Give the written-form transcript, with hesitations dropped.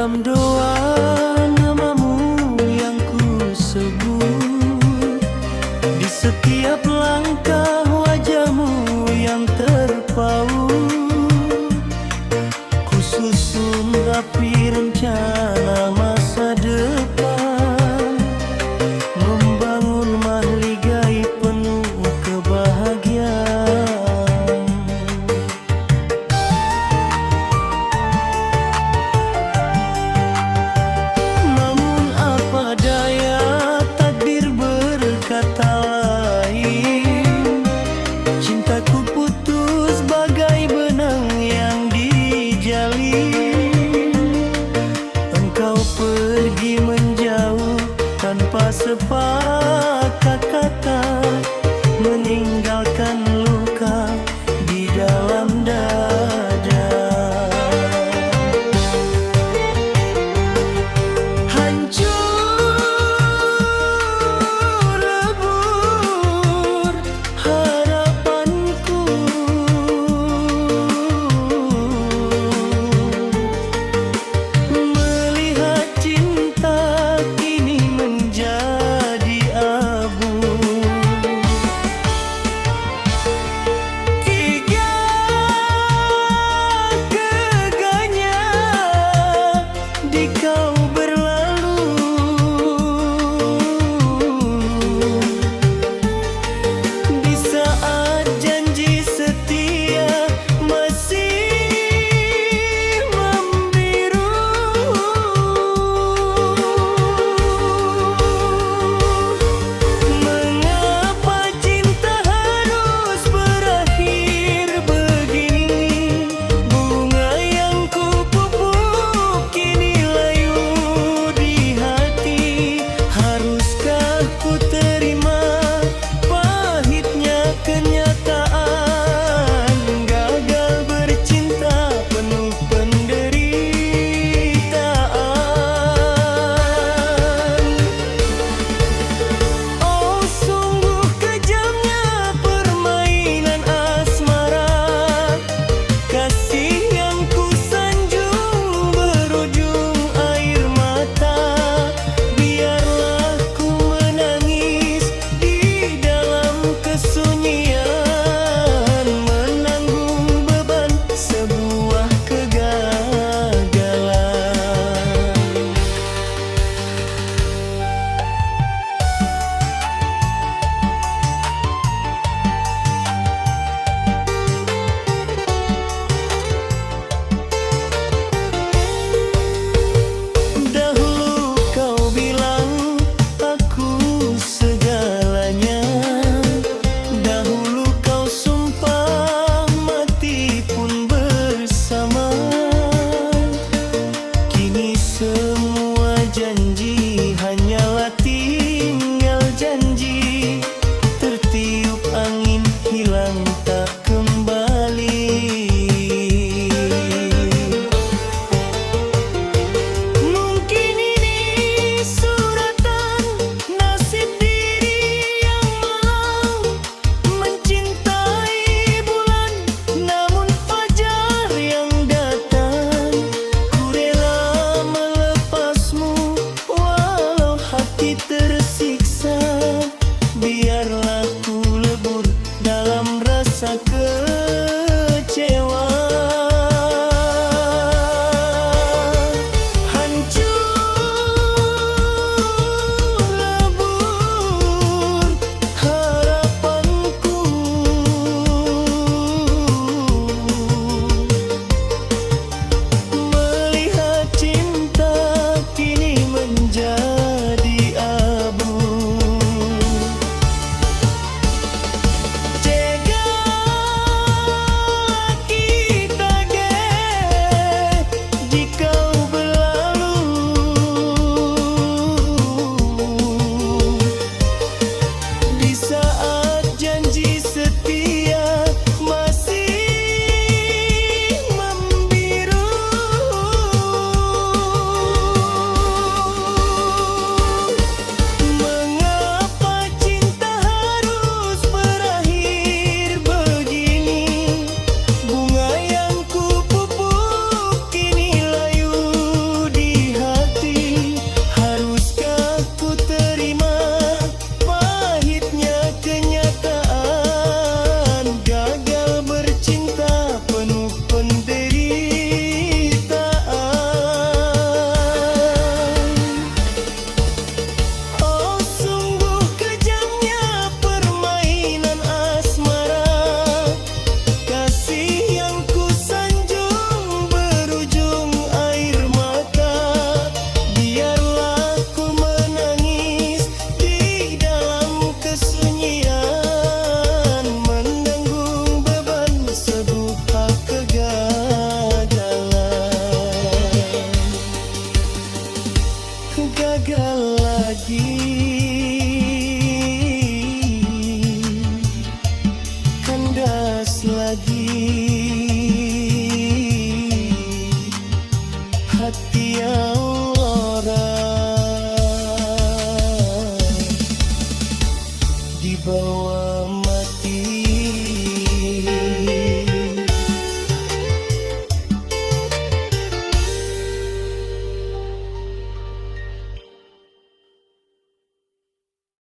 Dalam doa namamu yang ku sebut, di setiap langkah wajahmu yang terpaut, ku susun rapi rencana masa depan, membangun mahligai penuh kebahagiaan. Tanpa sepatah kata, meninggalkan luka di dalam dada. Hancur lebur harapanku, melihat cinta janji hanyalah tinggal janji, tertiup angin hilang tak kembali. Mungkin ini suratan nasib diri yang malang, mencintai bulan namun fajar yang datang. Ku rela melepasmu walau hati tersiksa, biarlah ku lebur dalam rasa kecewa. Hancur lebur harapanku, melihat cinta kini menjadi abu. hati